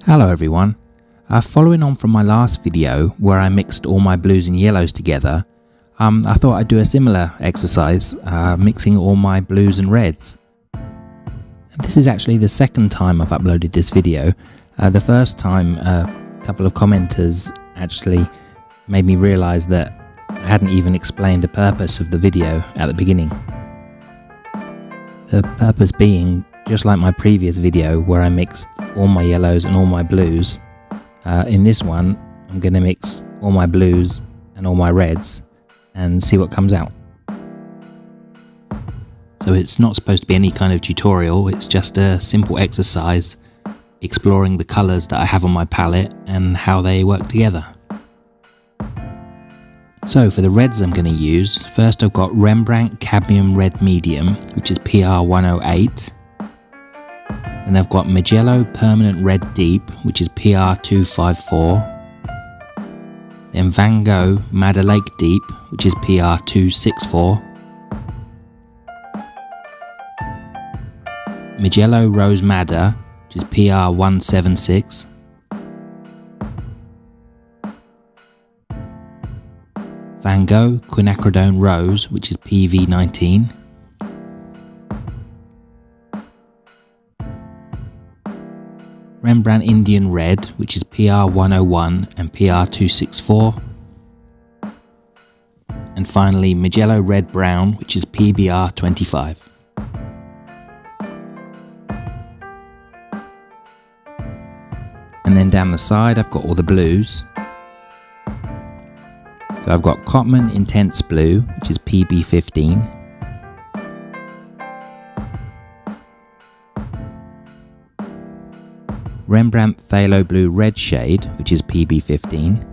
Hello everyone. Following on from my last video where I mixed all my blues and yellows together, I thought I'd do a similar exercise, mixing all my blues and reds. This is actually the second time I've uploaded this video. The first time a couple of commenters actually made me realise that I hadn't even explained the purpose of the video at the beginning. The purpose being, just like my previous video where I mixed all my yellows and all my blues, in this one I'm going to mix all my blues and all my reds and see what comes out. So it's not supposed to be any kind of tutorial, it's just a simple exercise exploring the colours that I have on my palette and how they work together. So for the reds I'm going to use, first I've got Rembrandt Cadmium Red Medium, which is PR 108. And I've got Magello Permanent Red Deep, which is PR 254. Then Van Gogh Madder Lake Deep, which is PR 264. Magello Rose Madder, which is PR 176. Van Gogh Quinacridone Rose, which is PV 19. Rembrandt Indian Red, which is PR 101 and PR 264. And finally Magello Red Brown, which is PBR 25. And then down the side I've got all the blues. So I've got Cotman Intense Blue, which is PB 15. Rembrandt Phthalo Blue Red Shade, which is PB 15.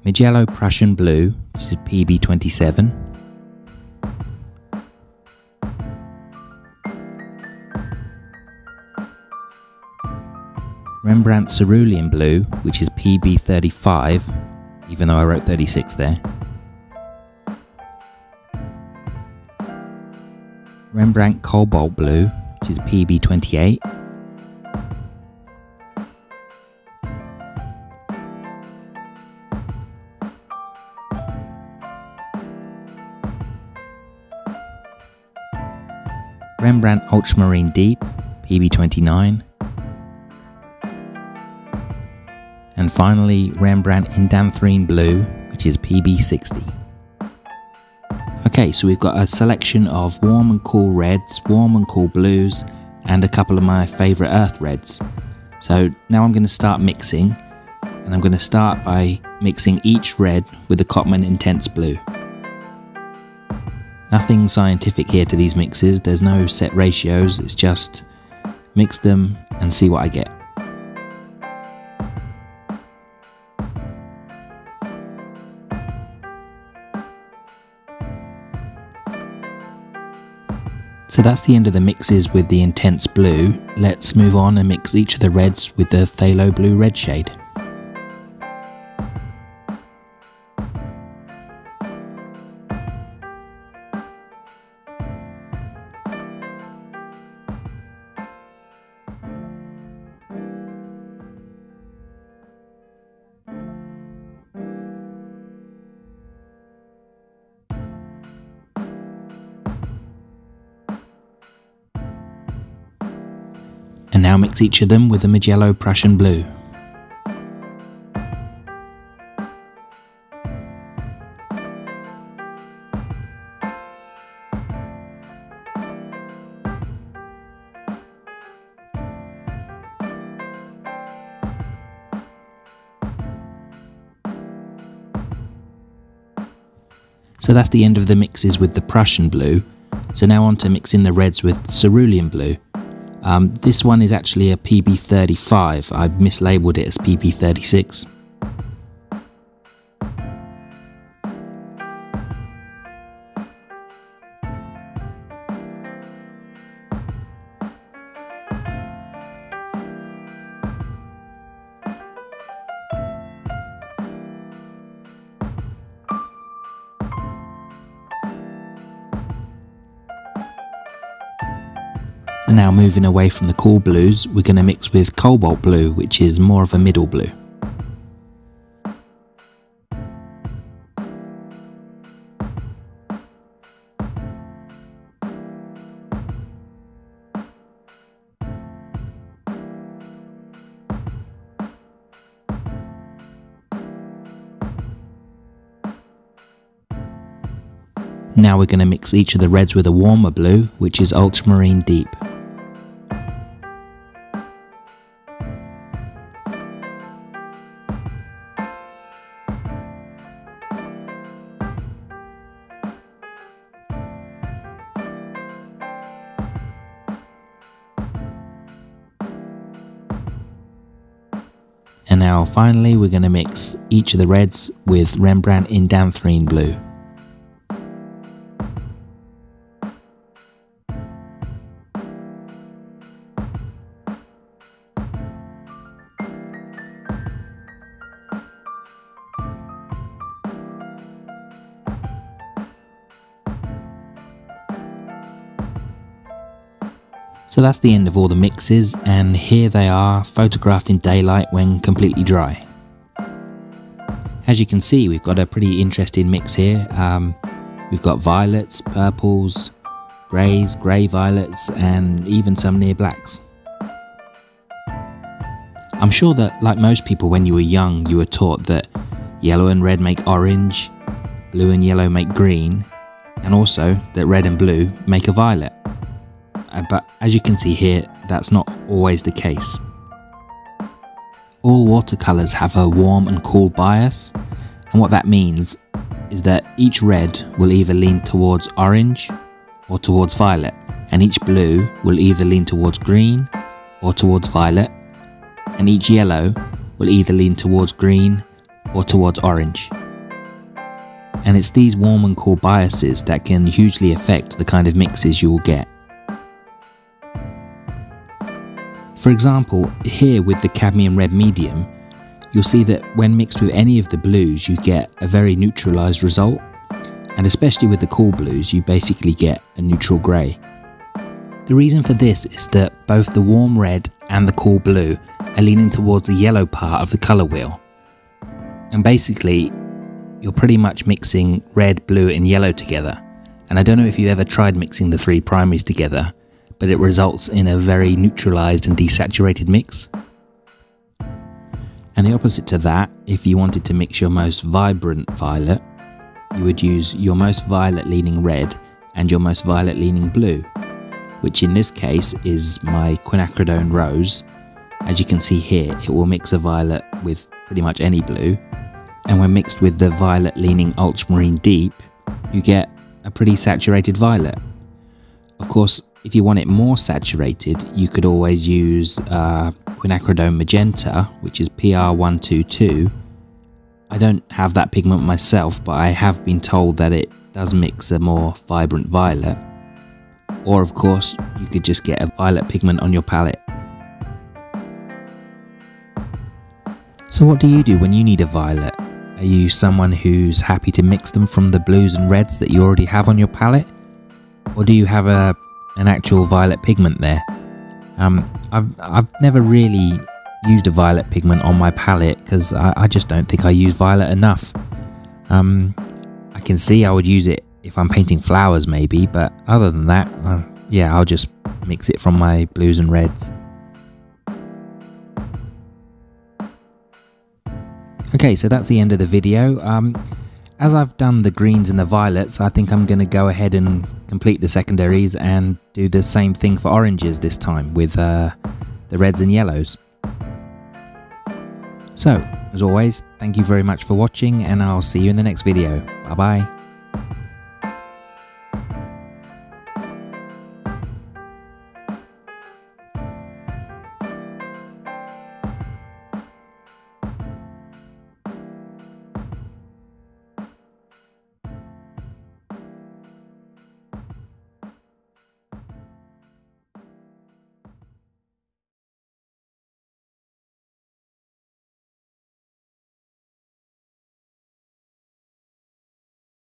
Magello Prussian Blue, which is PB 27. Rembrandt Cerulean Blue, which is PB 35, even though I wrote 36 there. Rembrandt Cobalt Blue, which is PB 28. Rembrandt Ultramarine Deep, PB 29. And finally Rembrandt Indanthrene Blue, which is PB 60. Okay, so we've got a selection of warm and cool reds, warm and cool blues, and a couple of my favourite earth reds. So now I'm going to start mixing, and I'm going to start by mixing each red with the Cotman Intense Blue. Nothing scientific here to these mixes, there's no set ratios, it's just mix them and see what I get. So that's the end of the mixes with the Intense Blue. Let's move on and mix each of the reds with the Phthalo Blue Red shade. And now mix each of them with the Magello Prussian Blue. So that's the end of the mixes with the Prussian Blue. So now on to mixing the reds with Cerulean Blue. This one is actually a PB 35, I've mislabeled it as PB 36. So now moving away from the cool blues, we're going to mix with Cobalt Blue, which is more of a middle blue. Now we're going to mix each of the reds with a warmer blue, which is Ultramarine Deep. And now finally we're going to mix each of the reds with Rembrandt Indanthrene Blue. So that's the end of all the mixes, and here they are photographed in daylight when completely dry. As you can see, we've got a pretty interesting mix here. We've got violets, purples, greys, grey violets, and even some near blacks. I'm sure that, like most people, when you were young, you were taught that yellow and red make orange, blue and yellow make green, and also that red and blue make a violet. But as you can see here, that's not always the case. All watercolours have a warm and cool bias, and what that means is that each red will either lean towards orange or towards violet, and each blue will either lean towards green or towards violet, and each yellow will either lean towards green or towards orange. And it's these warm and cool biases that can hugely affect the kind of mixes you will get. For example, here with the cadmium red medium, you'll see that when mixed with any of the blues you get a very neutralised result, and especially with the cool blues you basically get a neutral grey. The reason for this is that both the warm red and the cool blue are leaning towards the yellow part of the colour wheel, and basically you're pretty much mixing red, blue and yellow together. And I don't know if you've ever tried mixing the three primaries together, but it results in a very neutralised and desaturated mix. And the opposite to that, if you wanted to mix your most vibrant violet, you would use your most violet leaning red and your most violet leaning blue, which in this case is my Quinacridone Rose. As you can see here, it will mix a violet with pretty much any blue, and when mixed with the violet leaning Ultramarine Deep, you get a pretty saturated violet. Of course, if you want it more saturated, you could always use Quinacridone Magenta, which is PR122. I don't have that pigment myself, but I have been told that it does mix a more vibrant violet. Or of course, you could just get a violet pigment on your palette. So what do you do when you need a violet? Are you someone who's happy to mix them from the blues and reds that you already have on your palette? Or do you have an actual violet pigment there? I've never really used a violet pigment on my palette because I just don't think I use violet enough. I can see I would use it if I'm painting flowers maybe, but other than that, yeah, I'll just mix it from my blues and reds. Okay, so that's the end of the video. As I've done the greens and the violets, I think I'm going to go ahead and complete the secondaries and do the same thing for oranges this time with the reds and yellows. So, as always, thank you very much for watching, and I'll see you in the next video. Bye bye.